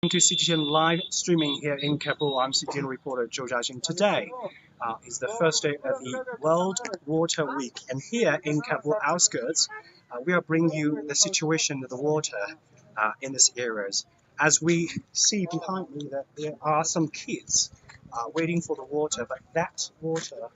To CGTN live streaming here in Kabul. I'm CGTN reporter Zhou Jiaxin. Today is the first day of the World Water Week, and here in Kabul outskirts, we are bringing you the situation of the water in these areas. As we see behind me, that there are some kids waiting for the water, but that water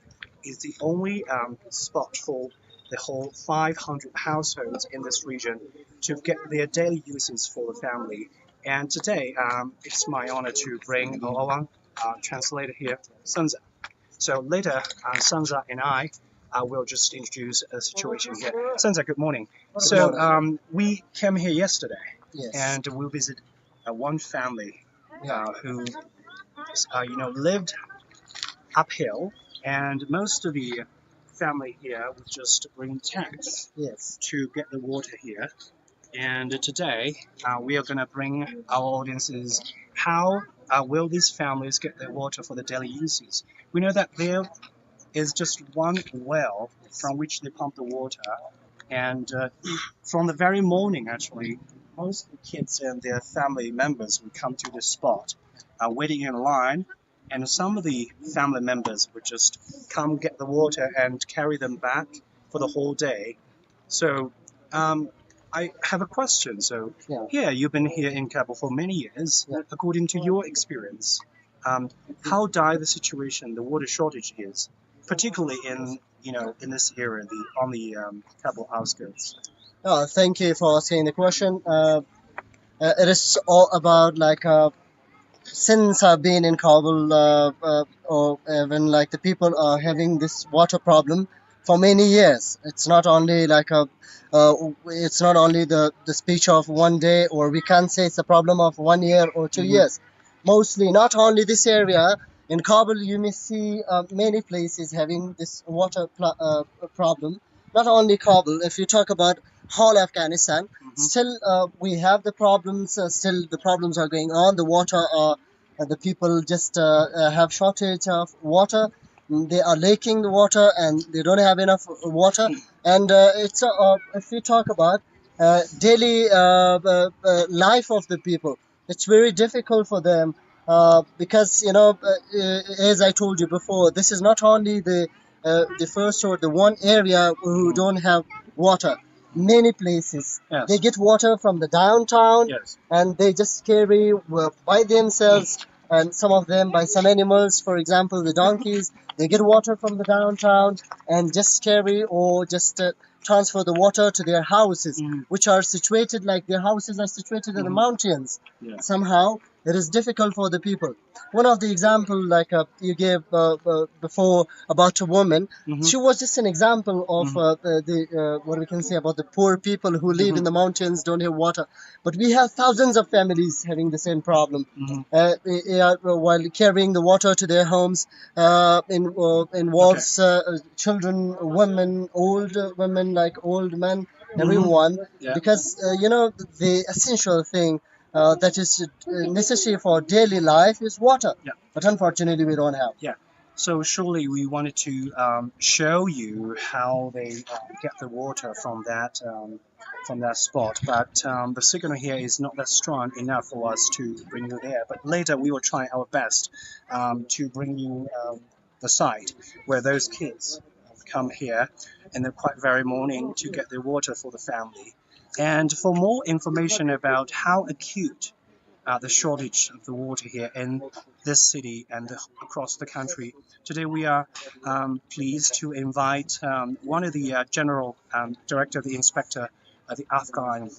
is the only spot for the whole 500 households in this region to get their daily uses for the family. And today, it's my honor to bring along translator here, Sanza. So later, Sanza and I will just introduce a situation here. Sanza, good morning. So we came here yesterday, Yes. and we visit one family who, lived uphill, and most of the family here would just bring tanks Yes. to get the water here. And today, we are going to bring our audiences how will these families get their water for the daily uses. We know that there is just one well from which they pump the water, and from the very morning, actually, most of the kids and their family members would come to this spot, waiting in line, and some of the family members would just come get the water and carry them back for the whole day. So I have a question. So here, you've been here in Kabul for many years. According to your experience, how dire the situation, the water shortage is, particularly in this area, on the Kabul outskirts. Thank you for asking the question. It is all about since I've been in Kabul, or when the people are having this water problem for many years. It's not only it's not only the speech of one day, or we can't say it's a problem of 1 year or 2 years. Mostly, not only this area. In Kabul, you may see many places having this water problem. Not only Kabul. If you talk about whole Afghanistan, still we have the problems. Still, the problems are going on. The water the people just have shortage of water. They are lacking the water, and they don't have enough water. And it's if we talk about daily life of the people, it's very difficult for them because as I told you before, this is not only the first or the one area who don't have water. Many places they get water from the downtown, and they just carry by themselves, and some of them by some animals. For example, the donkeys, they get water from the downtown and just carry, or just transfer the water to their houses, which are situated, like their houses are situated in the mountains. Somehow it is difficult for the people. One of the example, you gave before about a woman, she was just an example of what we can say about the poor people who live in the mountains, don't have water. But we have thousands of families having the same problem. While carrying the water to their homes, involves children, women, old women, like old men, everyone. Because the essential thing that is necessary for daily life is water. But unfortunately, we don't have. So surely we wanted to show you how they get the water from that spot, but the signal here is not that strong enough for us to bring you there. But later we will try our best to bring you the site where those kids come here in the quite very morning to get their water for the family. And for more information about how acute the shortage of the water here in this city and across the country, today we are pleased to invite one of the general director, the inspector of the Afghan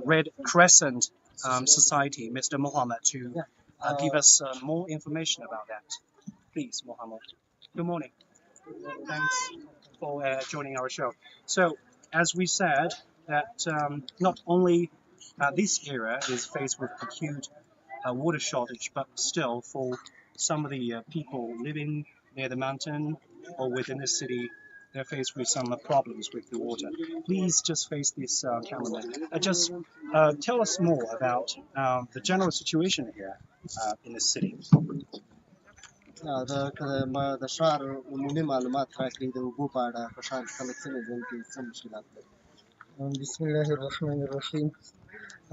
Red Crescent Society, Mr. Mohammed, to give us more information about that. Please, Mohammed. Good morning. Thanks for joining our show. So, as we said, that not only this area is faced with acute water shortage, but still for some of the people living near the mountain or within the city, they're faced with some problems with the water. Please just face this cameraman. Just tell us more about the general situation here in the city. د ښار عمومي معلومات راکړي د اوبو په اړه په ښار کې خلک څنګه ژوند کوي، څه مشکلات لري. بسم الله الرحمن الرحیم.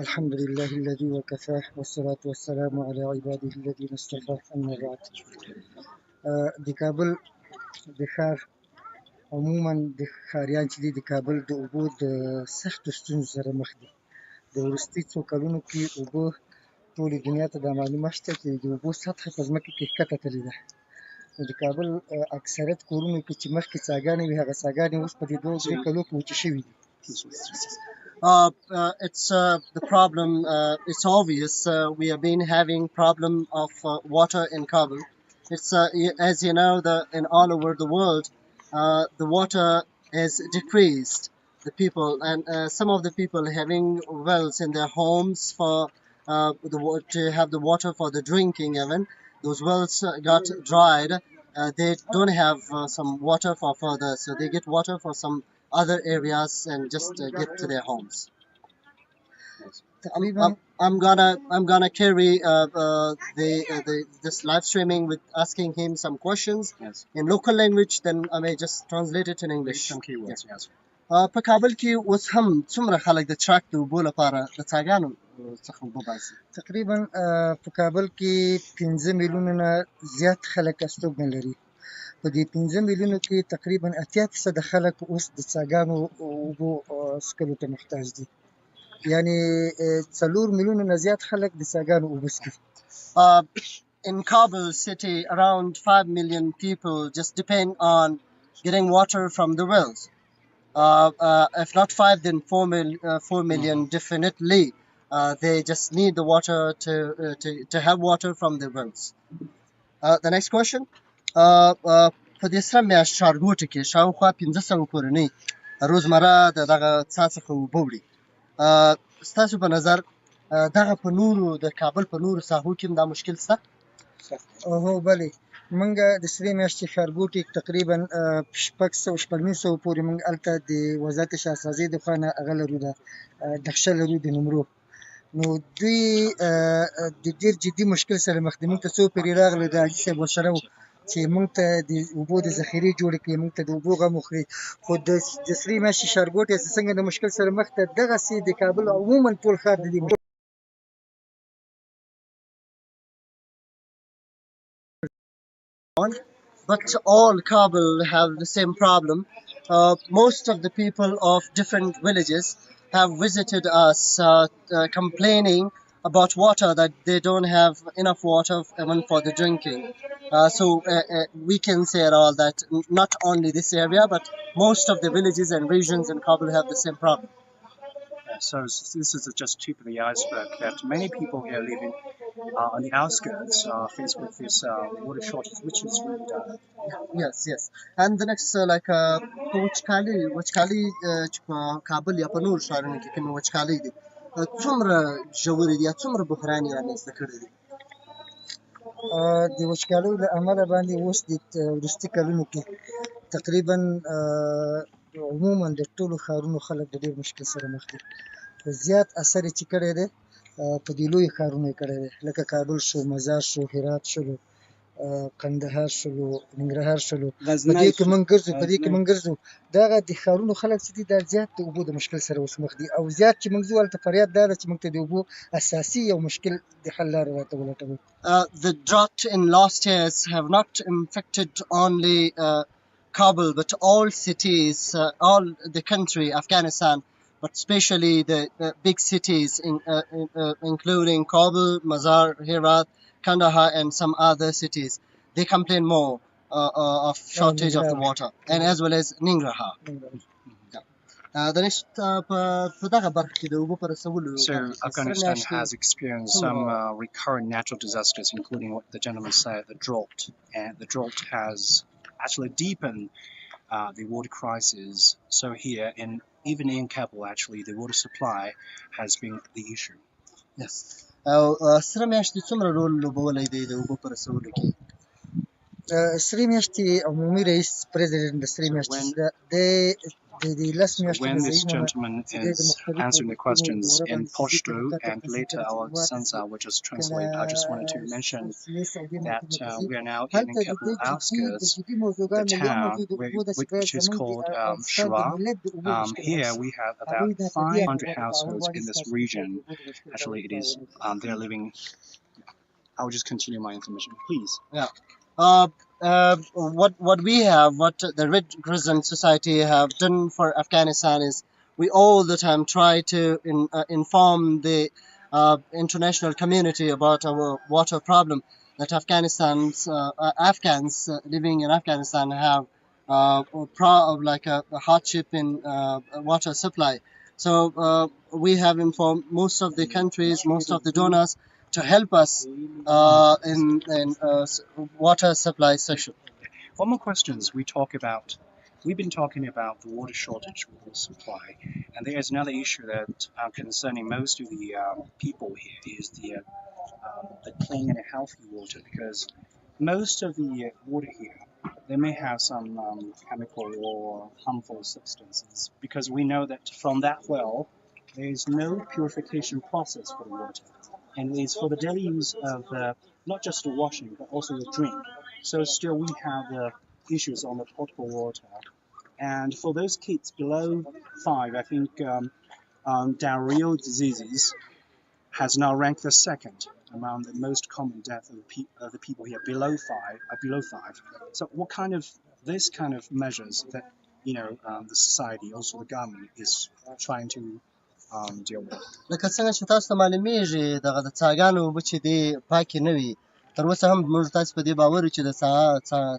الحمد لله الذي وكفاه والصلاة والسلام على عباده الذين اصطفاه أما بعد. د کابل د ښار عموما د ښاریان چې دي د کابل د اوبو د سختو ستونزو سره مخ دي. د وروستي څو کلونو کې اوبه ټولې دنیا ته دا معلومه شته چې د اوبو سطحه په ځمکه کې ښکته تللې ده. نو د کابل اکثریت کورونو کې چې مخکې څاګانې وي هغه څاګانې اوس په دې 2-3 کلو کې وچې شوي دي. It's the problem. It's obvious. We have been having problem of water in Kabul. It's as you know, in all over the world, the water is decreased. The people and some of the people having wells in their homes for to have the water for the drinking. Even those wells got dried. They don't have some water for further, so they get water for some other areas and just get to their homes. I'm gonna carry this live streaming with asking him some questions in local language. Then I may just translate it in English. Some keywords, yes. په کابل کې اوس هم څومره خلک د څښاک د اوبو لپاره د څاګانو څخه اوبه باسي؟ تقریبا په کابل کې 15 میلیونه نه زیات خلک استوګنه لري. په دې 15 میلیونو کې تقریبا 80% خلک اوس د څاګانو اوبو څښلو ته محتاج دي. یعنی 4 میلیونه نه زیات خلک د څاګانو اوبه څښي. In Kabul city, around 5 million people just depend on getting water from the wells. If not 5, then 4 million definitely. They just need the water to have water from the wells. The next question. په دې سره میاشت ښارګوټي کې شاوخوا 1500 کورنۍ روزمره دغه څاه څخه اوبه وړي. ستاسو په نظر دغه په نورو د کابل په نورو ساحو کې دا مشکل شته؟ هو بلې، موږ د سرې میاشتې ښارګوټي تقریبا 600 پورې موږ هلته د وزارت شهرسازۍ د خوا نه هغه لرو د نقشه لرو د نمرو. نو دوی د ډېر جدي مشکل سره مخ دي. موږ ته څو پېرې راغله د حاجي صاحب ورسره و چې موږ ته د اوبو د ذخیرې جوړې کړي، موږ ته د اوبو غم وخوري. خو د سرې میاشتې ښارګوټی څنګه د مشکل سره مخ ته دغسې د کابل عموما ټول ښار د دې But all Kabul have the same problem. Most of the people of different villages have visited us complaining about water, that they don't have enough water even for the drinking. So we can say at all that not only this area, but most of the villages and regions in Kabul have the same problem. So this is just tip of the iceberg, that many people here living on the outskirts face with this water shortage, which is really dire. Yes. And the next وچکالي چې په کابل یا په نور ښارونو کې کومې وچکالۍ دي څومره ژورې دي یا څومره بحران یې رامنځته کړی دی؟ د وچکالیو له امله باندې اوس د وروستي کلونو کې تقریبا عموما د ټولو ښارونو خلک د ډېر مشکل سره مخ دي. خو زیات اثر یې چې کړی دی په دې لویو ښارونو یې کړی دی، لکه کابل شو، مزار شو، هرات شولو، قندهار شولو، ننګرهار شولو. په دې کې موږ ګرځو دغه د ښارونو خلک چې دي دا زیات د اوبو د مشکل سره اوس مخ دي، او زیات چې موږ ځو هلته فریاد دا ده چې موږ ته د اوبو اساسي یو مشکل د حل لاره راته ولټوي. The drought in last years have not affected only Kabul, but all cities, all the country, Afghanistan, but especially the big cities, including Kabul, Mazar, Herat, Kandahar, and some other cities. They complain more of shortage of the water, and as well as Ningrahar. The next, so Afghanistan has experienced some recurrent natural disasters, including what the gentleman said, the drought, and the drought has actually deepened the water crisis. So here, even in Kabul, actually, the water supply has been the issue. Yes. سره میاشتې څومره رول لوبولی دی د اوبو په رسولو کې؟ سرې میاشتې عمومي رئیس پرزیدنټ د سرې میاشتې د So when this gentleman is answering the questions in Pashto and later our Sansa will just translate, I just wanted to mention that we are now in Kabul outskirts, the town which is called Sra. Here we have about 500 households in this region. Actually, it is they're living. I'll just continue my information, please. Yeah. What we have, what the Red Crescent Society have done for Afghanistan is we all the time try to inform the international community about our water problem that Afghans living in Afghanistan have like a hardship in water supply. So we have informed most of the countries, most of the donors to help us in water supply section. One more questions we've been talking about the water shortage, water supply, and there is another issue that concerning most of the people here is the clean and healthy water, because most of the water here they may have some chemical or harmful substances, because we know that from that well there is no purification process for the water, and it's for the daily use of not just the washing but also the drink. So still we have issues on the potable water. And for those kids below 5, I think diarrheal diseases has now ranked the second among the most common death of the people here below 5. So what kind of this kind of measures that the society, also the government, is trying to deal with. لکه څنګه چې تاسو ته معلومیږي دغه د څاګانو اوبه چې دي پاکې نه وي. تر اوسه هم موږ تاسو په دې باور یو چې د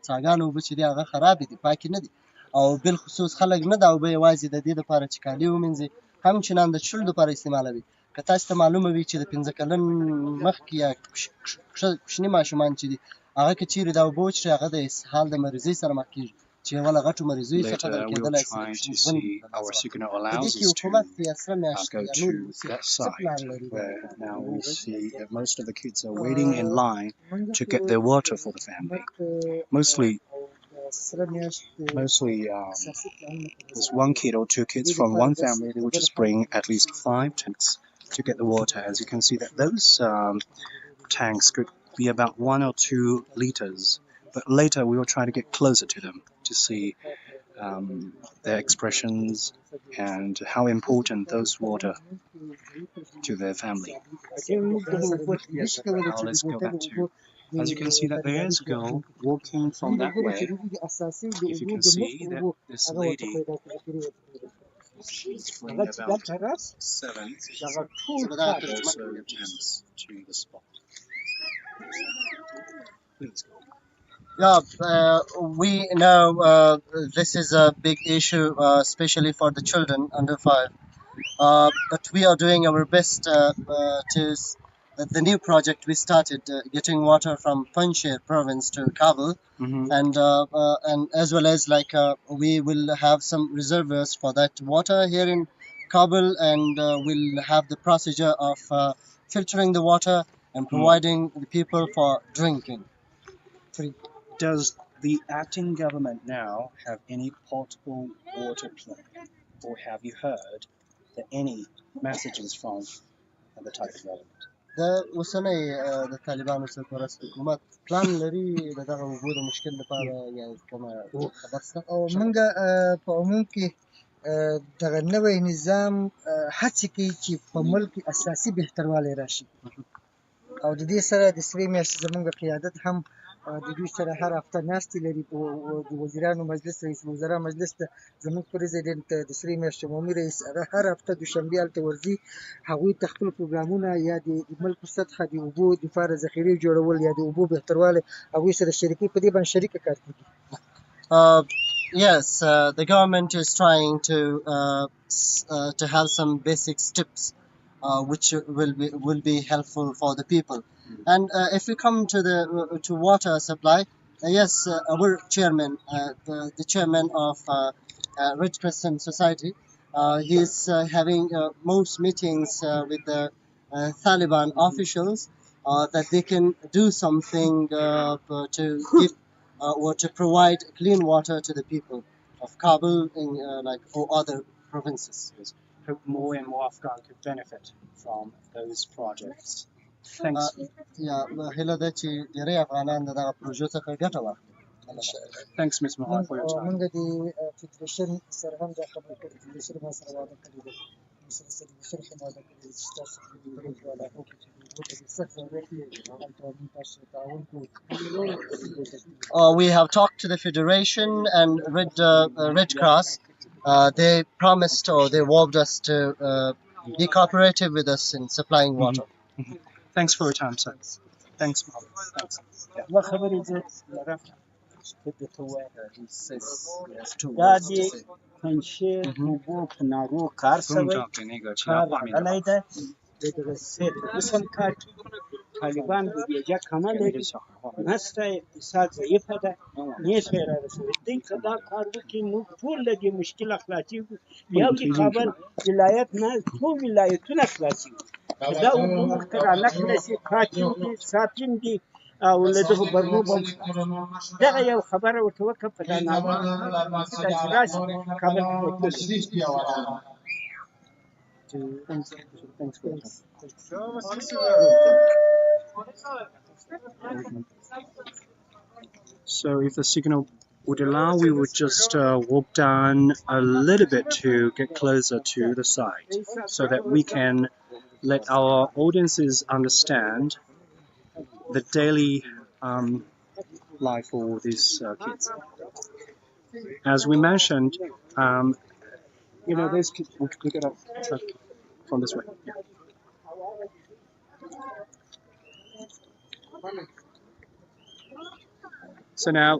څاګانو اوبه چې دي هغه خرابې دي، پاکې نه دي. او بالخصوص خلک نه دا اوبه یوازې د دې لپاره چې کالي ومینځي، همچنان د څښلو لپاره استعمالوي. که تاسو ته معلومه وي چې د 15 کلن مخکې یا کوچني ماشومان چې دي هغه که چیرې دا اوبه وڅښي هغه د اسهال د مریضۍ سره مخ کېږي. Later we'll try to see our signal allows us to go to that side where now we see that most of the kids are waiting in line to get their water for the family. Mostly there's one kid or two kids from one family. They will just bring at least 5 tanks to get the water. As you can see that those tanks could be about 1 or 2 liters. But later we will try to get closer to them to see their expressions and how important those water to their family. Now let's go back to, as you can see that there is a girl walking from that way. If you can see that this lady, she's bringing about 7 also attempts to the spot. Please go. Yeah, we know this is a big issue, especially for the children under 5. But we are doing our best to the new project we started, getting water from Panjshir province to Kabul, and as well as we will have some reservoirs for that water here in Kabul, and we'll have the procedure of filtering the water and providing the people for drinking. Does the acting government now have any potable water plan, or have you heard that any messages from the Taliban government? د اوسنۍ د طالبانو سرپرست حکومت پلان لري د دغه اوبو د مشکل لپاره یا کومه خبر شته؟ او موږ په عموم کې دغه نوی نظام هڅې کوي چې په ملک کې اساسي بهتروالی راشي، او د دې سره د سرې میاشتې زموږ قیادت هم د دوی سره هر هفته ناستې لري. د وزیرانو مجلس، رئیس الوزرا مجلس ته زموږ پرزیدنت د سرې میاشتې عمومي رئیس هغه هر هفته دوشنبې هلته ورځي، هغوی ته خپل پروګرامونه یا د ملک په سطحه د اوبو دپاره ذخیرې جوړول یا د اوبو بهتروالی هغوی سره شریکوي، په دې باندې شریکه کار کوي. Yes, the government is trying to have some basic steps which will be helpful for the people. And if we come to water supply, yes, our chairman, the chairman of Red Crescent Society, he is having most meetings with the Taliban officials that they can do something to give or to provide clean water to the people. of Kabul in like or other provinces. Yes. Hope more and more Afghan could benefit from those projects. Thanks. یا هله ده چې ډیری افغانان د دغه پروژو څخه ګټه واخلي. Thanks, Ms. Mohan, for your time. موږ د فدراسیون سره هم دا خبره کړې فدراسیون ما سره وعده کړې ده سره فدراسیون هم وعده کړې ده چې تاسو د دې پروژې وعده وکړئ چې د دې په سخت ضرورت کې هلته موږ تاسو ته تعاون کوو. We have talked to the Federation and Red Cross. They promised or they vowed us to be cooperative with us in supplying water. Thanks for your time, sir. Thanks, Mohan. Thanks. دا د پنجشیر اوبو په نارو کار شوی کار راغلی ده د دغه فدراسیون کار طالبان بودیجه کمه لري نسته اقتصاد ضعیفه ده نشي رارسولی دوی که دا کار وکړي موږ ټول له دې مشکله خلاصېږو یوازې کابل ولایت نه ټول ولایتونه خلاصېږو که دا اوبه موږ ته رانقله شي کاتیم دي ساپین دي او له دغو برنو به دغه یو خبره ورته وکړه په دا نامه چې راشي کابل ته وتلو. So if the signal would allow, we would just walk down a little bit to get closer to the site so that we can let our audiences understand the daily life for these kids. As we mentioned, those kids, we get up from this way. Yeah. So now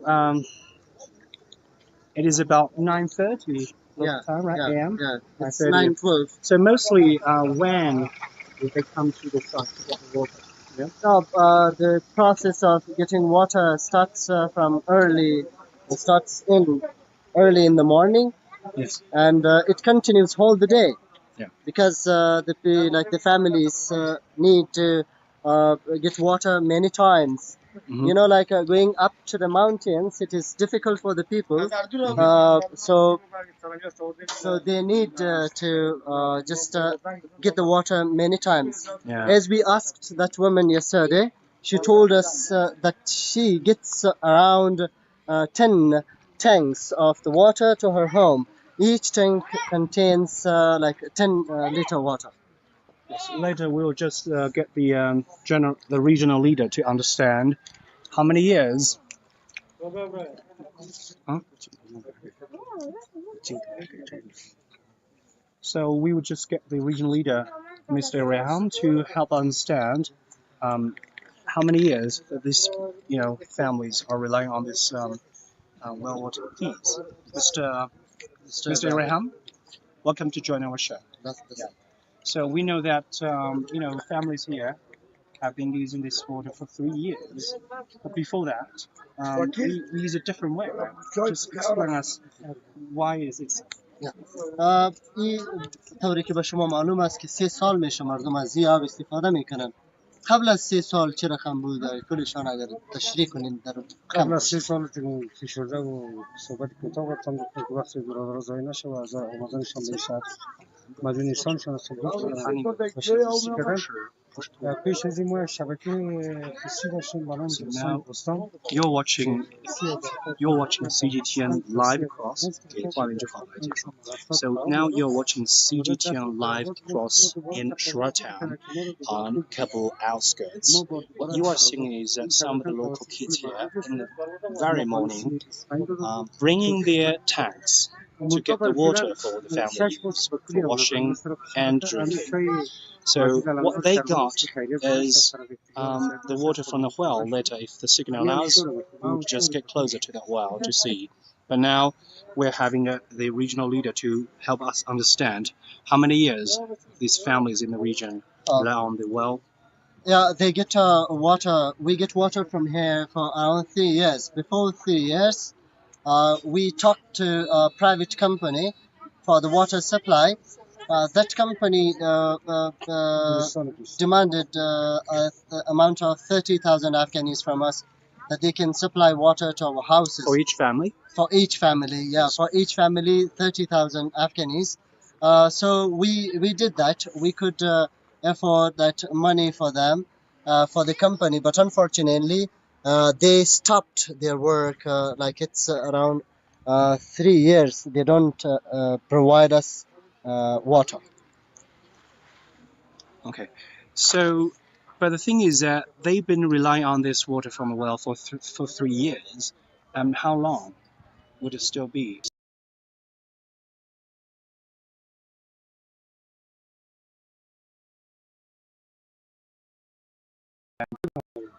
it is about 9:30 time, right? AM? Yeah, it's 9:12. So mostly when do they come to the site to get the water? Yeah. The process of getting water starts early in the morning. Yes. And it continues whole the day. Yeah. Because the families need to get water many times. You know, like going up to the mountains, it is difficult for the people. So they need to just get the water many times. Yeah. As we asked that woman yesterday, she told us that she gets around 10 tanks of the water to her home. Each tank contains 10-liter water. Yes. Later, we'll just get the regional leader to understand how many years. Huh? So we would just get the regional leader, Mr. Reham, to help understand how many years that these families are relying on this well water. Please, Mr. Reham, welcome to join our show. So we know that families here have been using this water for 3 years, but before that we use a different way. Right? Just explain us why is it? این طوری که به شما معلوم است که 3 سال میشه مردم از این آب استفاده میکنن. قبل از 3 سال چه رقم بود؟ کلشان اگر تشریح کنین در قبل از 3 سال که شده و صحبت کوتاه گفتم که وقتی برادر زای نشه و از آمدنشان به شهر مدیون ایسانشان پیش از این ما شبکه خصوصی داشتیم برام دوستان. You're watching CGTN live across. So now you're watching CGTN live across in Sra Town on Kabul outskirts. What you are seeing is that some of the local kids here in the very morning bringing their tanks to get the water for the family use, for washing and drinking. So what they got is the water from the well. Later, if the signal allows, we would just get closer to that well to see. But now we're having the regional leader to help us understand how many years these families in the region rely on the well. Yeah, they get water. We get water from here for around 3 years. Before 3 years, we talked to a private company for the water supply. That company demanded an amount of 30,000 Afghanis from us that they can supply water to our houses. For each family? For each family, yeah. For each family, 30,000 Afghanis. So we did that. We could afford that money for them, for the company. But unfortunately, they stopped their work. Like it's around 3 years. They don't provide us water. Okay. So, but the thing is that they've been relying on this water from a well for 3 years. How long would it still be?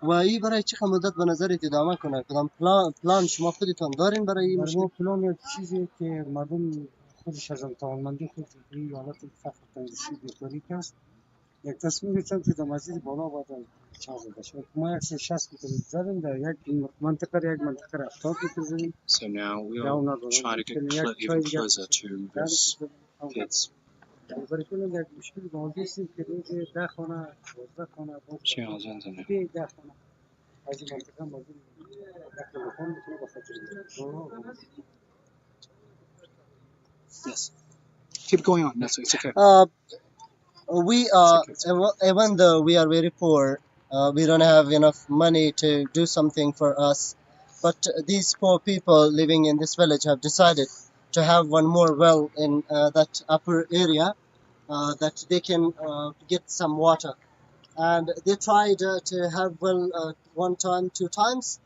و این برای چه مدت به نظرت ادامه کنه؟ کدام پلان شما خودتان دارین برای این در مشکل؟ ما پلان یک چیزی که مردم خودش از توانمندی خود این حالت فقر تنگشی بیکاری است یک تصمیم گرفتم که در مسجد بالا باید چاز بشه. ما 160 متر زدیم در یک منطقه را 70 متر زدیم. So now we'll try to get even closer to those kids. برای کنم یک مشکل باقی است که روز 10 خانه 12 خانه باز 10 خانه از این منطقه مردم یک تلفن میتونه به خاطر Yes. Keep going on. That's it's okay. We even though we are very poor, we don't have enough money to do something for us. But these poor people living in this village have decided to have one more well in that upper area, that they can get some water. And they tried to have well one time, two times.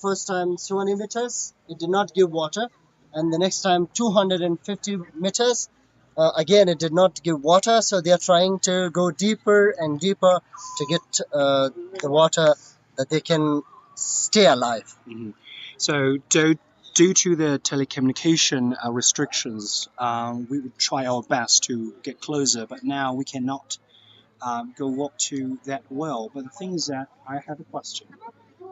First time 20 meters, it did not give water, and the next time 250 meters. Again, it did not give water, so they are trying to go deeper and deeper to get the water that they can stay alive. Mhm. So, due to the telecommunication restrictions, we would try our best to get closer, but now we cannot go walk to that well. But the thing is that I have a question.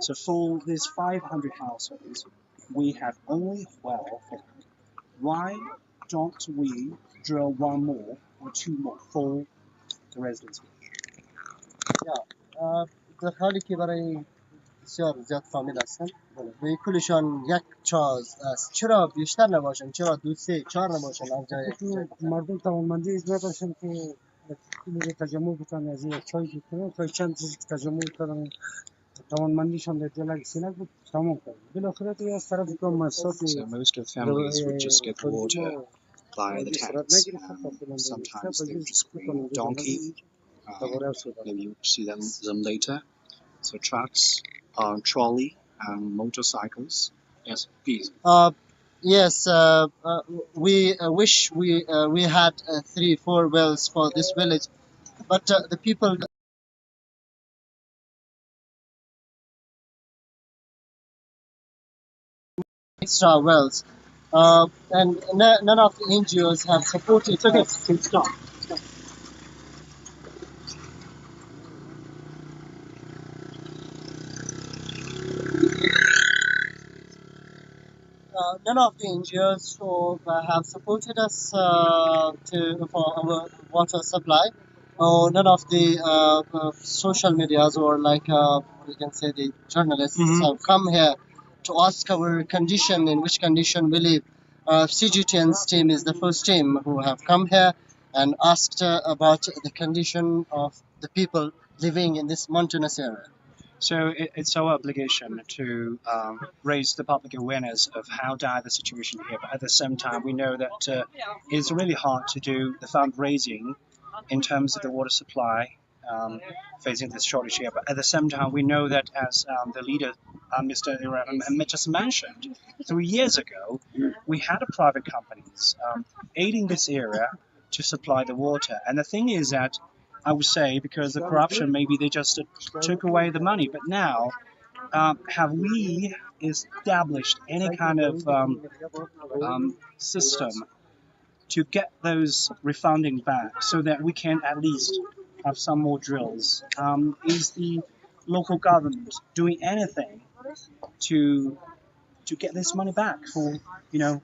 So, for these 500 households, we have only a well for them. Why don't we drill one more or two more for the residents? در حالی که برای بسیار زیاد فامیل هستن به کلشان یک چاز است، چرا بیشتر نباشن؟ چرا دو سه چهار نباشن؟ از جای مردم توانمندی نداشتن که این تجمع بکنن از یک چای بکنن تا چند چیز تجمع کردن توانمندیشان در دل سینه بود تمام کرد بالاخره دیگه از طرف کام مسات So most of the families would just get the water by the tanks. Sometimes they would just bring donkey. Maybe you see them later. So trucks, trolley, and motorcycles. Yes, please. Yes, we wish we had 3-4 wells for this village, but the people extra wells, and none of the NGOs have supported. It's okay. Stop. None of the NGOs have supported us for our water supply, or none of the social medias or like you can say the journalists have come here to ask our condition, in which condition we live. CGTN's team is the first team who have come here and asked about the condition of the people living in this mountainous area. So it's our obligation to raise the public awareness of how dire the situation here. But at the same time, we know that it's really hard to do the fundraising in terms of the water supply facing this shortage here. But at the same time, we know that as the leader, Mr. Iran, just mentioned, 3 years ago, we had a private companies aiding this area to supply the water. And the thing is that I would say because of corruption, maybe they just took away the money. But now, have we established any kind of system to get those refunding back so that we can at least have some more drills? Is the local government doing anything to get this money back for, the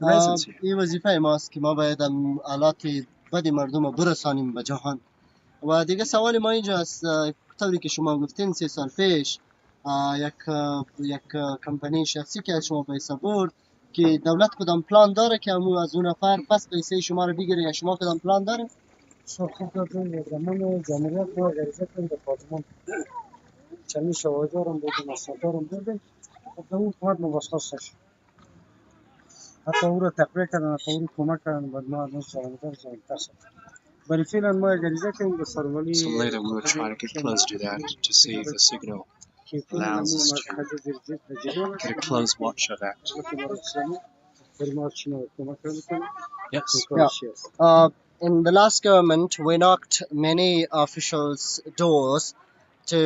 residents here? این وظیفه ماست که ما باید آلات بد مردم رو برسانیم به جهان. و دیگه سوال ما اینجاست، طوری که شما گفتین 3 سال پیش یک کمپانی شخصی که از شما پیسه برد که دولت کدام پلان داره که امو از اون نفر پس پیسه شما رو بگیره یا شما کدام پلان داره؟ خوب دادن زمان جمهوریت ما غریزه کنیم به پارلمان چنین شواهدارم بودیم اسنادارم بودیم خب اون حکومت مباشرت شد حتی او را تقویه کردن حتی او را کمک کردن بعد ما از اون شواهدار زایدتر شد برای فعلا ما غریزه کنیم به سروالی So later we will try to get close to that to see if the signal allows us to get a close watch of that. Yes. Yeah. In the last government, we knocked many officials' doors to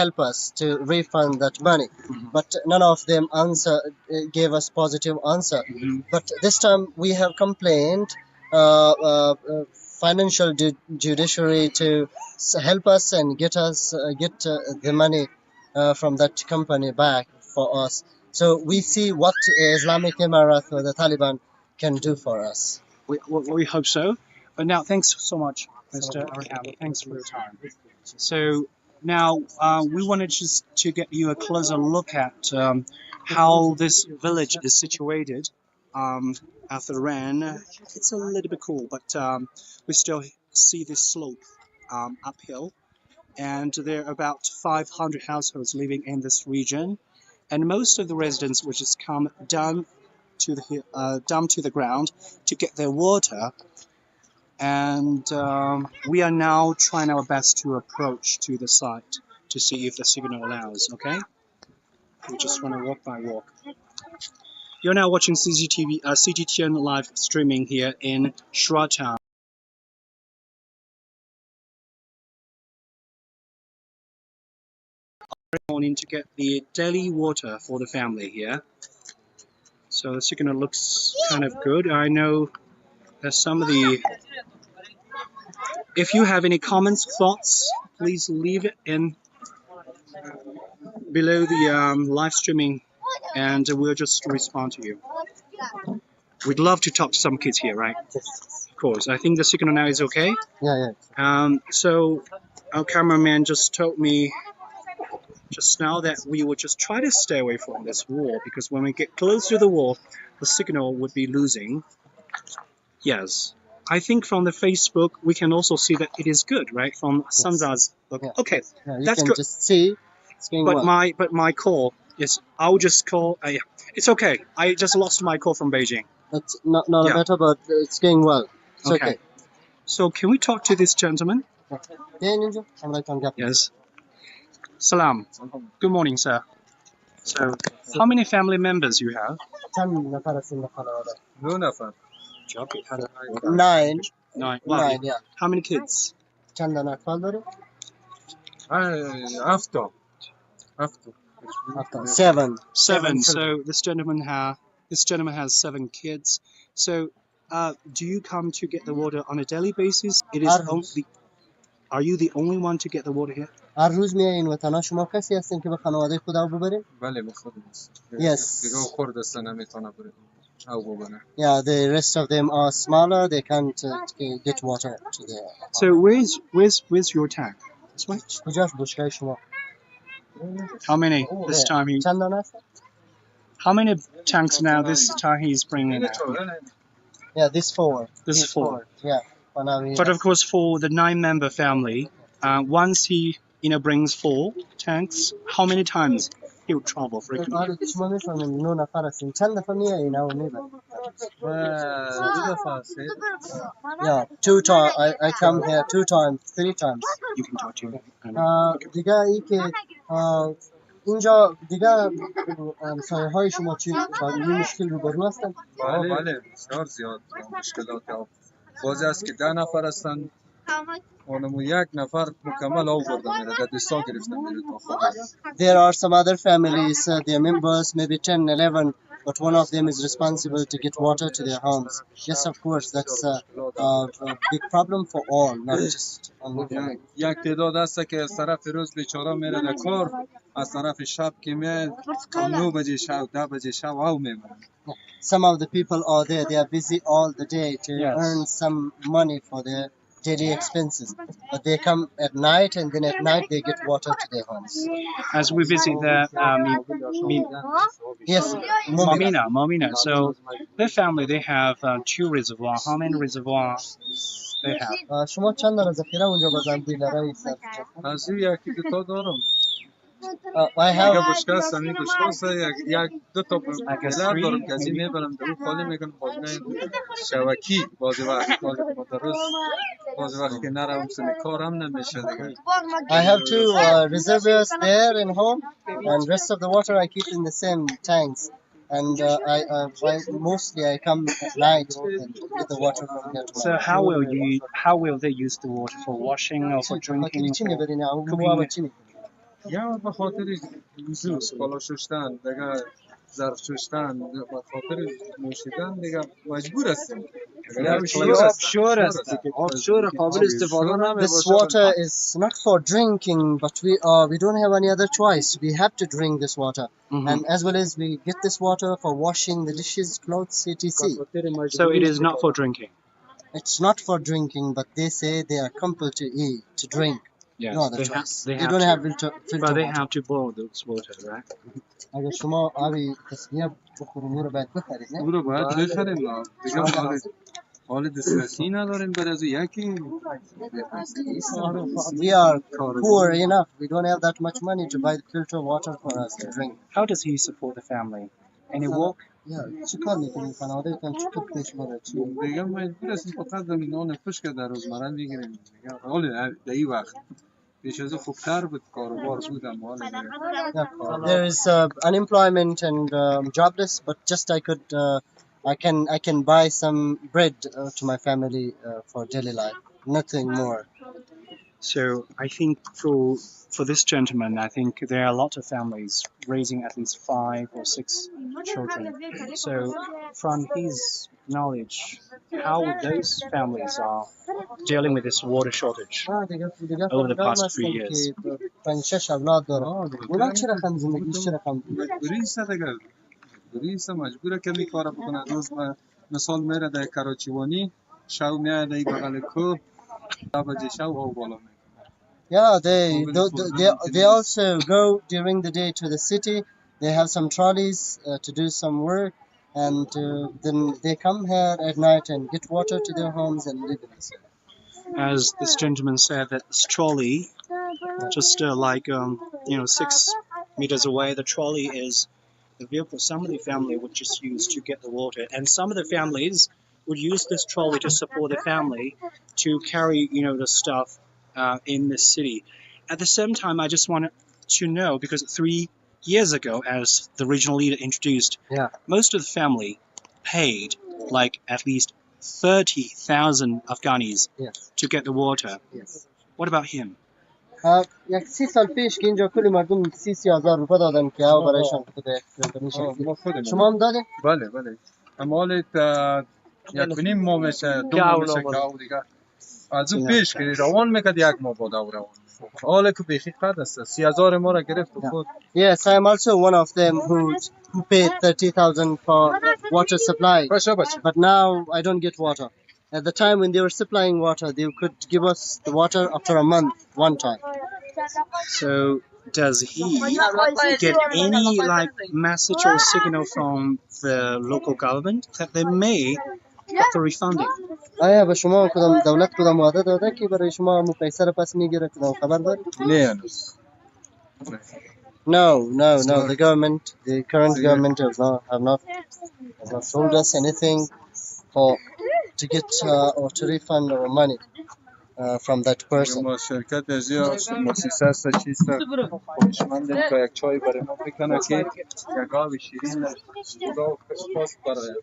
help us to refund that money, but none of them gave us positive answer. But this time we have complained financial judiciary to help us and get the money from that company back for us. So we see what Islamic Emirate or the Taliban can do for us. We hope so. But now, thanks so much, Mr. Arham. Thanks for your time. So now we wanted just to get you a closer look at how this village is situated after the rain. It's a little bit cool, but we still see this slope uphill. And there are about 500 households living in this region. And most of the residents will just come down to the ground to get their water, and we are now trying our best to approach to the site to see if the signal allows. Okay, we just want to walk by walk. You're now watching CGTN live streaming here in Sra Town. Morning to get the daily water for the family here. So the signal looks kind of good. I know that some of the. If you have any comments, thoughts, please leave it in below the live streaming, and we'll just respond to you. We'd love to talk to some kids here, right? Of course. I think the signal now is okay. Yeah. So our cameraman just told me just now that we would just try to stay away from this wall, because when we get close to the wall, the signal would be losing. Yes. I think from the Facebook we can also see that it is good, right? From Samza's book. Yeah. Okay, Yeah, you that's can good. just see it's going well. But my call is I'll just call. It's okay. I just lost my call from Beijing. It's not a matter, but it's going well. It's okay. So can we talk to this gentleman? Yes. Salam. Good morning, sir. So how many family members you have? 9. 9. Wow. 9, yeah. How many kids? چند اطفال داری؟ 7. 7. So this gentleman has 7 kids. So do you come to get the water on a daily basis? Are you the only one to get the water here? هر روز میایین و تنها شما کسی هستین که به خانواده خود آب ببرین؟ بله به خودم است. Yes. دیگه خورد است نمیتونه بره آب ببره. Yeah, the rest of them are smaller. They can't get water to their. So where's your tank? This way. کجاست بشکه شما؟ How many this time he? چند دانه است؟ How many tanks now this time he's bringing out? Yeah, this 4. This is 4. Yeah. But of course, for the 9-member family, once he brings 4 tanks, how many times he would travel frequently? شما میفهمین 9 نفر هستین چند دفعه میایین او میبرین؟ 2 دفعه است. Yeah, 2 times. I come here 2 times, 3 times. You can talk to him. دیگه ای که اینجا دیگه همسایه های شما چی با این مشکل روبرو هستن؟ بله بسیار زیاد مشکلات بازی است که 10 نفر هستن اونمو 1 نفر مکمل آب برده میره در دستا گرفته میره تا خونه. There are some other families, their members maybe 10, 11, but one of them is responsible to get water to their homes. Yes, of course, that's a big problem for all, not just only them. یک تعداد هست که از طرف روز بیچاره میره در کار، از طرف شب که میاد 9 بجه شب 10 بجه شب آب میبره. Some of the people are there, they are busy all the day to earn some money for their daily expenses. But they come at night, and then at night they get water to their homes. As we visit the Yes, Mobila. Momina. So their family, they have two reservoirs. How many reservoirs they have? شما چند تا ذخیره اونجا بازندوی دارید سر؟ از این یکی دو تا دارم. I have دیگه بشکه هست همین بشکه هست یک دو تا پیلر دارم که از این میبرم در اون خالی میکنم باز میایم شوکی بعضی وقت که نرم سر کارم نمیشه دیگه. I have two reservoirs there in home, and rest of the water I keep in the same tanks. And mostly I come at night and get the water from there. So how will they use the water for washing or for drinking? Cooking? یا به خاطر کالا شستن دیگه ظرف شستن به خاطر نوشیدن دیگه مجبور هستیم. This water is not for drinking, but we don't have any other choice. We have to drink this water, and as well as we get this water for washing the dishes, clothes, etc. So it is not for drinking. It's not for drinking, but they say they are compelled to drink. Yeah, No other choice. They have don't to. have filter But they water. have to boil this water, right? اگر شما آبی تصفیه بخوریم او رو باید بخرید نه؟ او رو باید بخریم دیگه حال دسترسی نداریم برای از یکی We are poor enough. We don't have that much money to buy filter water for us to drink. How does he support the family? Any work? Yeah, چی کار میکنیم خانواده کن چطور پیش بره چی؟ دیگه مجبور هستیم فقط زمین نان خشک در روزمره میگیریم دیگه حال در این وقت پیش از خوبتر بود کاروبار بودم حال There is unemployment and jobless, but just I can buy some bread to my family for daily life. Nothing more. So I think for this gentleman, I think there are a lot of families raising at least 5 or 6 children. So from his knowledge, how those families are dealing with this water shortage over the past 3 years. پنج اولاد داره. اونا چه رقم زندگیش چه رقم؟ مجبوریست مجبوره که می کار بکنه روز مثال میره در کراچیوانی شو میاد در بغل کوه بجه شو او بالا میکنه. Yeah, they also go during the day to the city. They have some trolleys to do some work, and then they come here at night and get water to their homes and live in it. As this gentleman said, that this trolley, just like 6 meters away, the trolley is the vehicle some of the family would just use to get the water, and some of the families would use this trolley to support the family to carry the stuff in the city. At the same time, I just wanted to know, because 3 years ago, as the regional leader introduced, most of the family paid like at least 30,000 Afghanis to get the water. What about him? یک 30 سال پیش که اینجا کلی مردم 30,000 روپیه دادن که هوا برایشان بده. شما هم دادین؟ بله اما حال 1.5 ماه میشه 2 ماه میشه که او دیگه از اون پیش که روان میکرد 1 ماه بعد او روان حالا که بیخی قد است 30,000 ما را گرفت خود. Yes, I am also one of them who paid 30,000 for water supply. But now I don't get water. At the time when they were supplying water, they could give us the water after a month, one time. So does he get any message or signal from the local government that they may get the refunding? آیا به شما کدام دولت کدام وعده داده که برای شما پیسه را پس میگیره کدام خبر داری؟ نه No. The current government have not told us anything to get or to refund our money from that person. ما شرکت از یا مؤسسه است چیست خوشمندیم که یک چای برای ما بکنه که یک آب شیرین خدا سپاس برای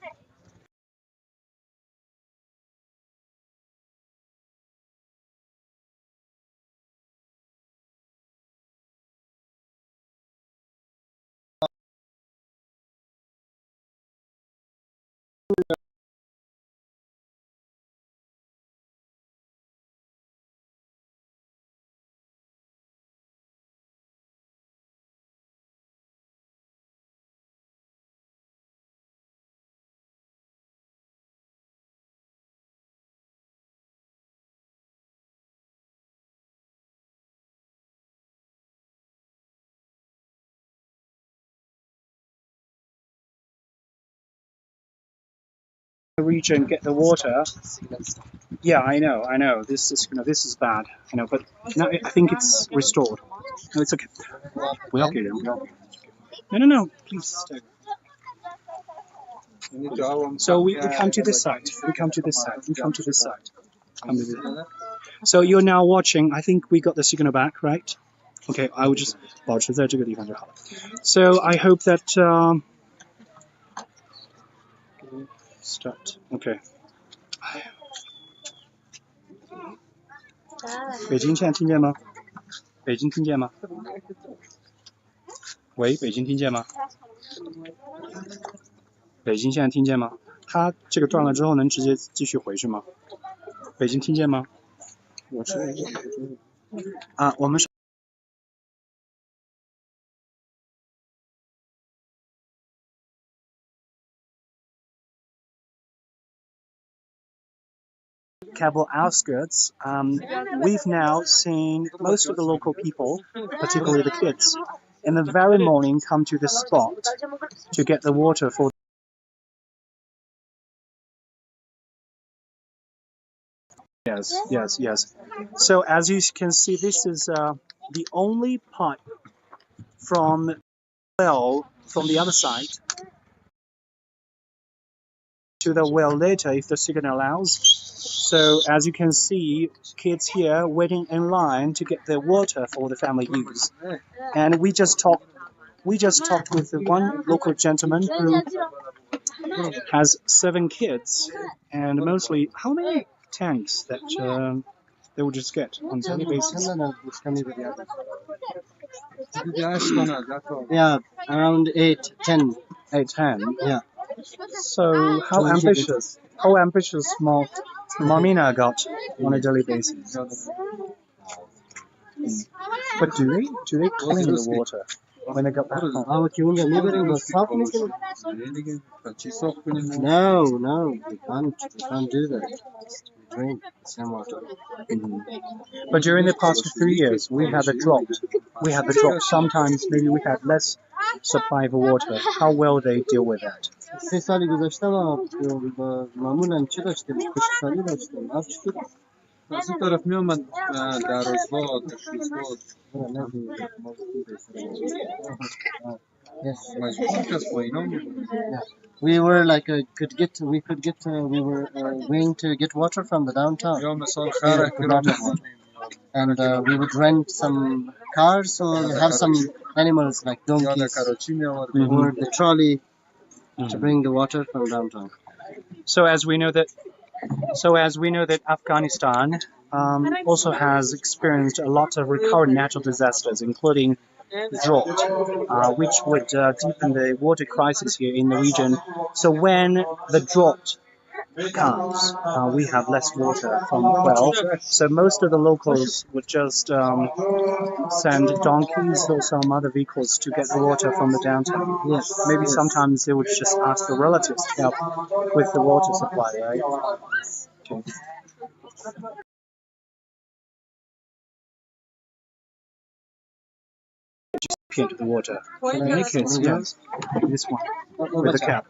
the region get the water. Yeah, I know. This is bad, but now I think it's restored. No, it's okay. We okay. No, please stay. So we come to this side. We come to this side. Come to this side. So you're now watching. I think we got the signal back, right? Okay, I will just 保持在这个地方就好了. So I hope that start. Okay. 北京现在听见吗？北京听见吗？喂，北京听见吗？北京现在听见吗？他这个断了之后能直接继续回去吗？北京听见吗？我们是 Kabul outskirts. We've now seen most of the local people, particularly the kids, in the very morning come to this spot to get the water for. Yes. So as you can see, this is the only pipe from well from the other side to the well later if the signal allows. So as you can see, kids here waiting in line to get their water for the family use. And we just talked with one local gentleman who has 7 kids, and mostly how many tanks that they will just get on daily basis? Yeah, around 8, 10. 8, 10. Yeah. So how ambitious Marmina got on a daily basis. But do they clean the water when they got back home? No, we can't do that. We drink the same water. But during the past 3 years, we had a drop. Sometimes maybe we had less supply of water. How well they deal with that? 3 سالی گذشته معمولا چی داشتیم؟ خشکسالی داشتیم. از اون طرف می آمد در روزباد در شیزباد مجبور کس با اینا می بود. We were like we were going to get water from the downtown. یا مثال خره And we would rent some cars or have some animals like donkeys or the trolley to bring the water from downtown. So as we know that Afghanistan also has experienced a lot of recurrent natural disasters, including drought, which would deepen the water crisis here in the region. So when the drought comes, we have less water from well. So most of the locals would just send donkeys or some other vehicles to get the water from the downtown. Yes. Maybe sometimes they would just ask the relatives to help with the water supply, right? Okay. Into the water. Many kids, yes. This one with the cap.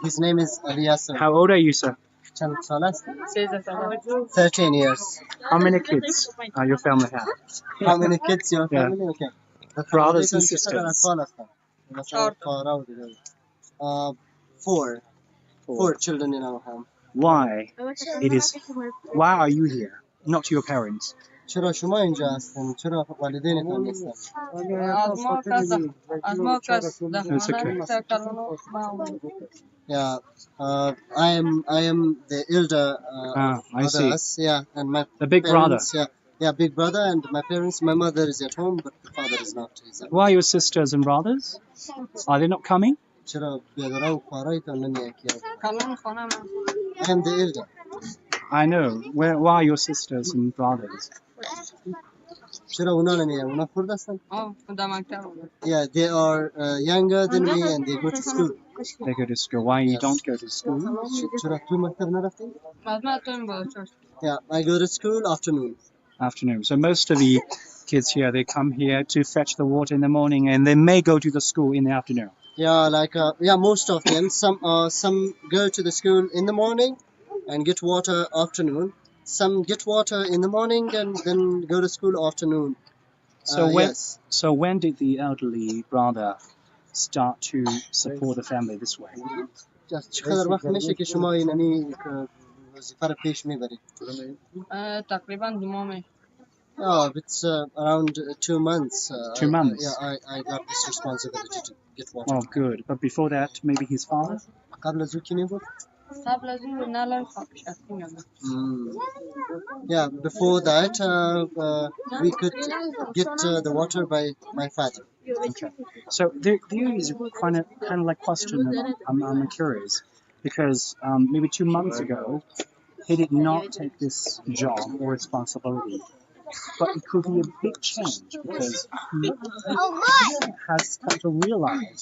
His name is Alias. How old are you, sir? 13 years. How many kids your family have? How many kids your family? Okay. Brothers and sisters. 4 children in our home. Why? Why are you here? Not your parents. چرا شما اینجا هستین؟ چرا والدینتان نیستن؟ Yeah, I am the elder I see. us, yeah, and my The big parents, brother. Yeah, big brother, and my parents. My mother is at home, but the father is not. Why are your sisters and brothers? Are they not coming? چرا بیادرها و خواهرایتان نمیاید؟ I am the elder. I know. Why are your sisters and brothers? چرا اونا نمیاید؟ اونا خرد هستن؟ Yeah, they are younger than me and they go to school. They go to school. Why you don't go to school? چرا تو مکتب نرفتی؟ Yeah, I go to school afternoon. Afternoon. So most of the kids here, they come here to fetch the water in the morning, and they may go to the school in the afternoon. Yeah, most of them. Some go to the school in the morning and get water afternoon. Some get water in the morning and then go to school afternoon. Yes. So when did the elderly brother start to support the family this way? چقدر وقت میشه که شما این وظیفه رو پیش میبرید؟ تقریبا 2 ماه. Oh, it's around 2 months. 2 months. I got this responsibility to get water. Oh, good. But before that, maybe his father? قبل از او کی میبود؟ قبل از این نلر شخصی نبود. Yeah, before that, we could get the water by my father. Okay. So there is kind of like question. I'm curious because maybe 2 months ago he did not take this job or responsibility, but it could be a big change because he has come to realize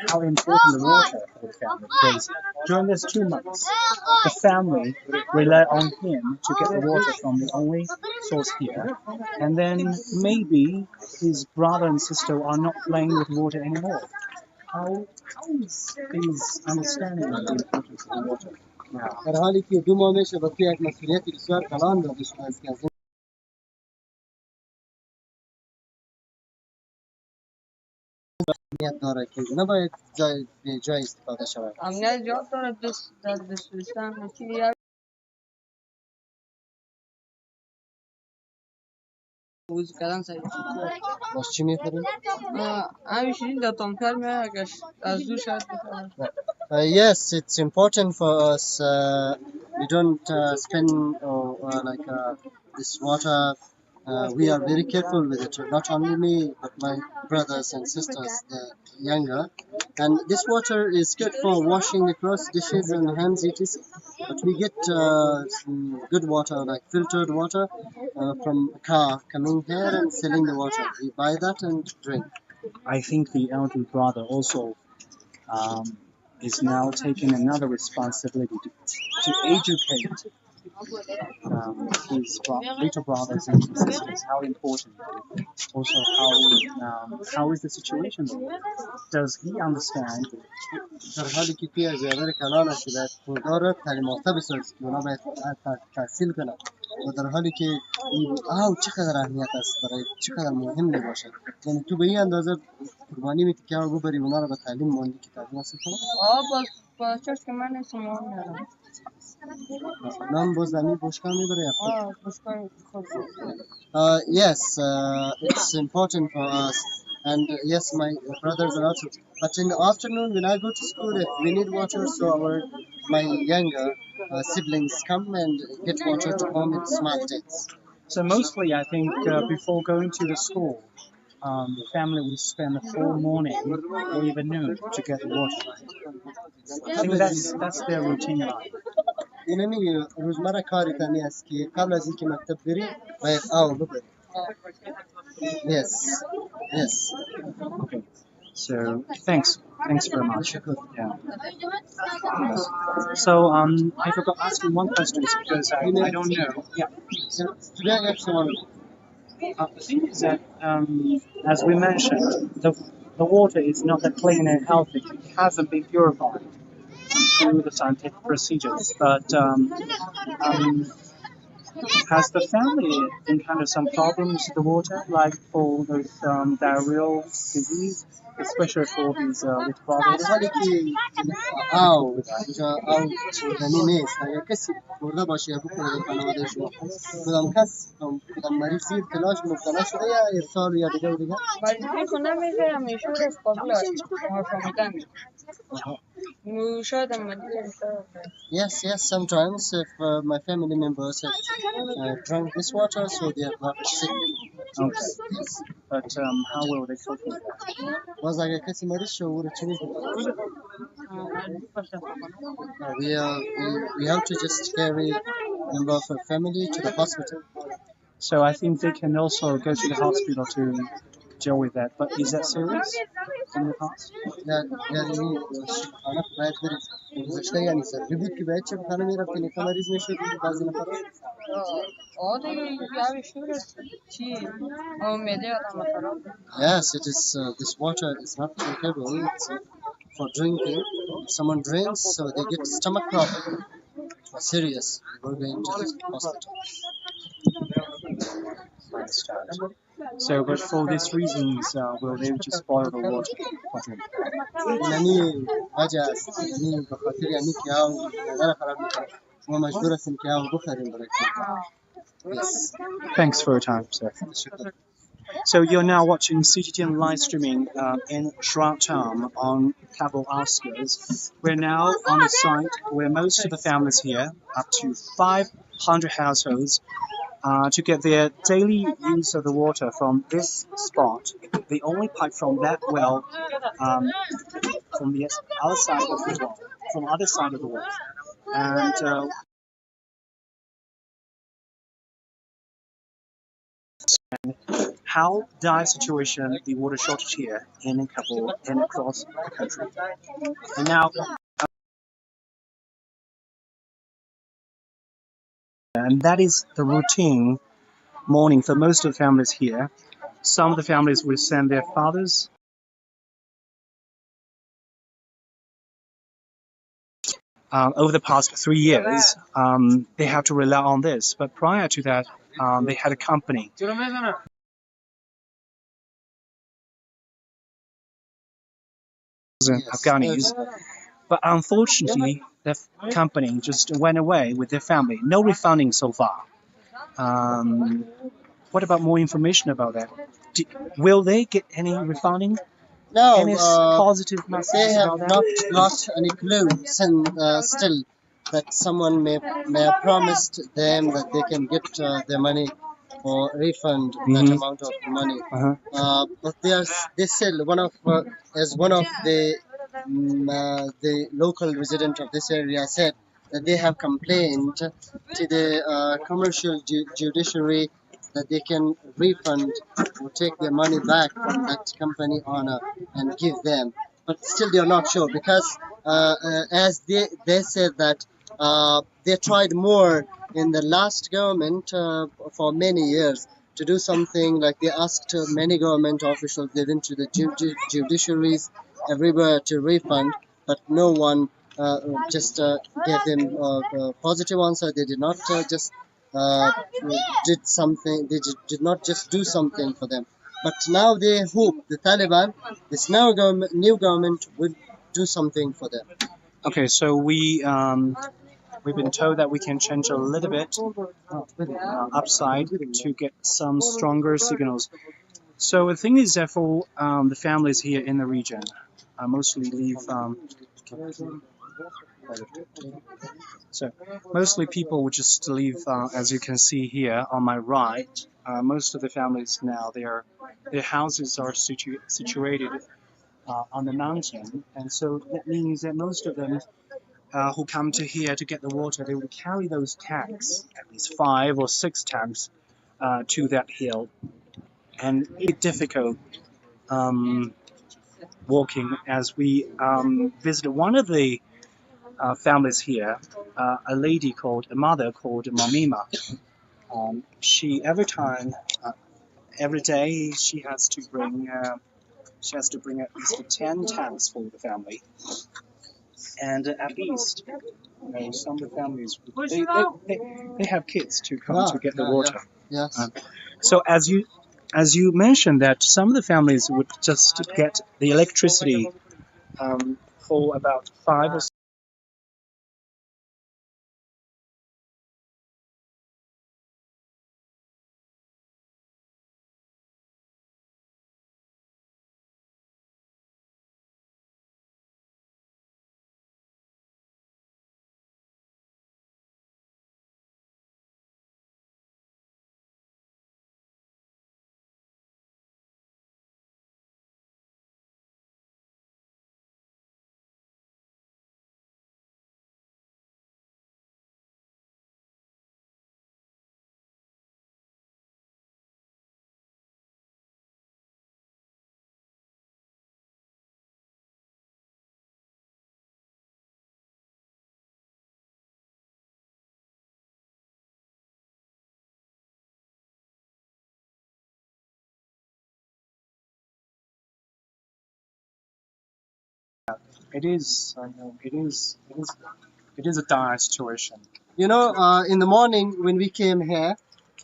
how important the water for the family. Because during these 2 months, the family rely on him to get the water from the only source here, and then maybe his brother and sister are not playing with water anymore. How is his understanding of the importance of the water now? در حالی که 2 ماه میشه با توی یک مسئولیت بسیار کلان داده شده است که از این امنیت داره که نباید جای استفاده شود. امنیت جا داره دست دستان چیزی وضو کردن سعی باش چی میخوریم؟ همین شیرین در تامپر میاره اگر از دور شاید بخورم. Yes, it's important for us. We don't spend this water. We are very careful with it. Not only me, but my brothers and sisters, the younger. And this water is good for washing the clothes, dishes, and hands, etc. But we get some good water, like filtered water, from a car coming here and selling the water. We buy that and drink. I think the elder brother also is now taking another responsibility to educate his little brothers and sisters how important it is. Also, how is the situation? Does he understand? در حالی که توی از یادر کلان شده خوددار تعلیم یافته بسازید که اونا باید تحصیل کنن و در حالی که چقدر اهمیت است برای چقدر مهم میباشد یعنی تو به این اندازه قربانی میتی که ببری اونا رو به تعلیم ماندی که تعلیم حاصل کنن با چرش که من اسم میارم نام باز زمین باشگاه میبره یا باشگاه خود Yes, it's important for us. And yes, my brothers are also. But in the afternoon, when I go to school, if we need water, so my younger siblings come and get water to home in small tanks. So mostly, I think before going to the school, the family will spend the whole morning or even noon to get the water. I think that's their routine life. اینمی روزمره کاری تانی است که قبل از اینکه مکتب بری باید ببری. Yes. Okay. So thanks very much. Yeah. So I forgot asking one question because I don't know. Yeah. Today I actually want the thing is that as we mentioned, the water is not that clean and healthy. It hasn't been purified through the scientific procedures, but has the family encountered some problems with the water, like for those diarrheal disease, especially for his little brother? حالی که خوردنی نیست اگر کسی خورده باشه یا بخوره در خانواده شما کدام مریض زیر تلاش مبتلا شده یا ارسال یا دیگه مریضی خود نمیشه همیشه از قابل ما فهمیدن شاید هم مریض Yes, sometimes if my family members have drunk this water, so they are not sick. Okay. Yes. But how will they cope with that? باز اگر کسی مریض شده او رو چی میکنه؟ We have to just carry member of our family to the hospital. So I think they can also go to the hospital to deal with that. But is that serious in the past? Yeah, گذشته یعنی ضروری بود که باید چه بخانه میرفتین که مریض میشد بعضی نفرها دیگه یه شورت چی معده آدم خراب. Yes, it is. This water is not drinkable. It's for drinking. If someone drinks, so they get stomach problem. It was serious. They were going to the hospital. I understand. So, but for these reasons, will they just boil the water for drinking? یعنی وجه است یعنی به خاطر یعنی که او نظر خراب میکنه ما مجبور هستیم که او بخریم برای خودمون. Yes. Thanks for your time, sir. So you're now watching CGTN live streaming in Sra on Kabul outskirts. We're now on the site where most of the families here, up to 500 households, to get their daily use of the water from this spot. They only pipe from that well from the other side of the wall, from other side of the wall. And how dire situation the water shortage here in Kabul and across the country. And now, and that is the routine morning for most of the families here. Some of the families will send their fathers over the past 3 years. They have to rely on this, but prior to that, they had a company. Afghanis, but unfortunately, the company just went away with their family. No refunding so far. What about more information about that? Will they get any refunding? No, Any positive they messages have about not that? got any clue still that someone may have promised them that they can get their money or refund that amount of money. But they still as one of the local resident of this area said that they have complained to the commercial judiciary that they can refund or take their money back from that company owner and give them. But still they are not sure because as they said that they tried more in the last government for many years to do something, like they asked many government officials, they went to the judiciaries everywhere to refund, but no one just gave them a positive answer. They did not just did something. They did not just do something for them. But now they hope the Taliban, this new government, will do something for them. Okay, so we've been told that we can change a little bit upside to get some stronger signals. So the thing is that for the families here in the region, mostly live. So mostly people would just live, as you can see here on my right. Most of the families now, their houses are situated on the mountain, and so that means that most of them who come to here to get the water, they will carry those tanks, at least 5 or 6 tanks, to that hill, and it's difficult walking. As we visited one of the families here, a mother called Mamima. She every day she has to bring at least 10 tanks for the family, and at least some of the families they have kids to come to get the water. Yes. So as you mentioned that some of the families would just get the electricity for about 5 or It is, I know, it is a dire situation. You know, in the morning when we came here,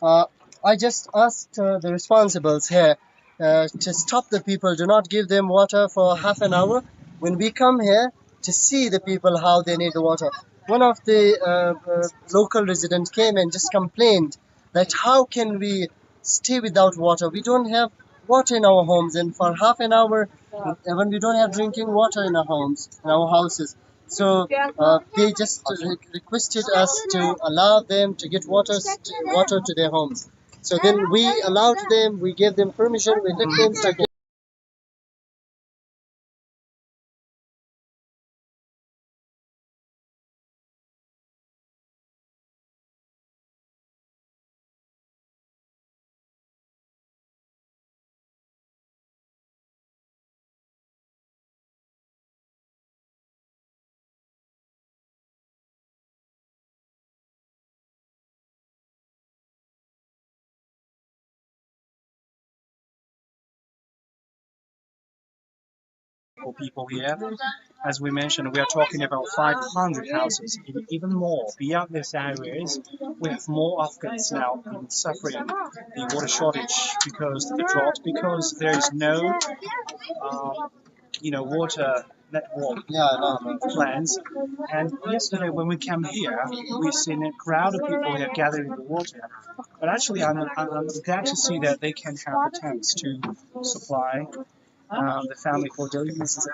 I just asked the responsibles here to stop the people, do not give them water for half an hour. When we come here to see the people how they need the water, one of the local residents came and just complained that how can we stay without water? We don't have water in our homes, and for half an hour, when we don't have drinking water in our homes, in our houses. So they just requested us to allow them to get water to their homes. So then we allowed them, we gave them permission, we let them to get. For people here, as we mentioned, we are talking about 500 houses, even more. Beyond these areas, we have more Afghans now suffering the water shortage because of the drought, because there is no, water network plans. And yesterday when we came here, we seen a crowd of people here gathering the water. But actually, I'm glad to see that they can have the tanks to supply the family for daily uses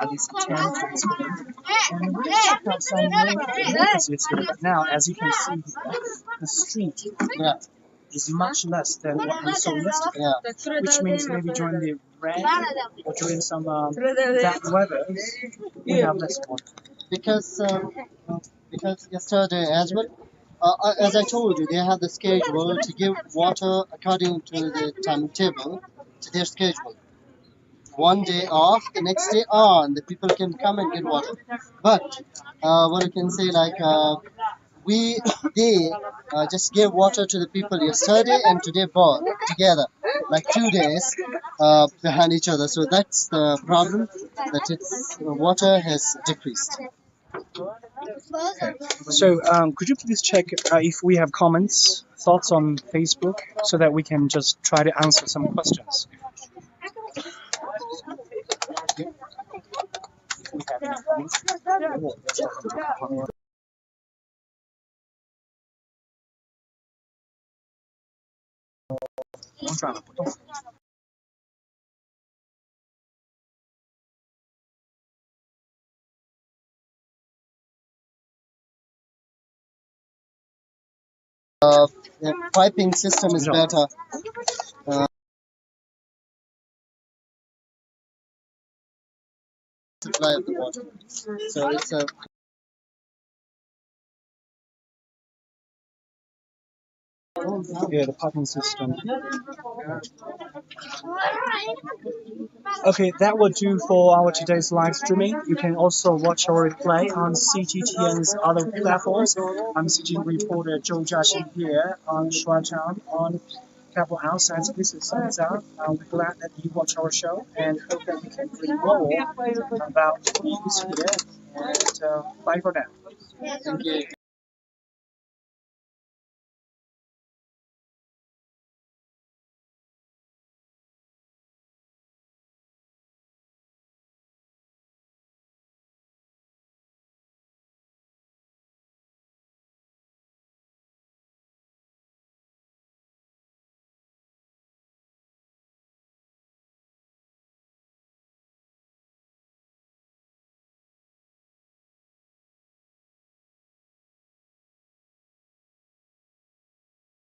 at least 10 days a week. And we checked out some workers yesterday, but now, as you can see, the street is much less than what we saw yesterday, which means maybe during the rain or during some bad weather, we have less water. Because yesterday as well, as I told you, they have the schedule to give water according to the timetable, to their schedule. One day off, the next day on, the people can come and get water. But what I can say, like they just gave water to the people yesterday and today both together, like 2 days behind each other. So that's the problem, that it's water has decreased. So, could you please check if we have comments, thoughts on Facebook, so that we can just try to answer some questions? If we have any comments. The piping system is better. Supply of the water. So it's a the piping system. Okay, that will do for our today's live streaming. You can also watch our replay on CGTN's other platforms. I'm CGTN reporter Zhou Jiaxin here on Shuaitown on Kabul outskirts. This is Sun's out. We're glad that you watch our show and hope that we can bring more about news here. And bye for now. thank you.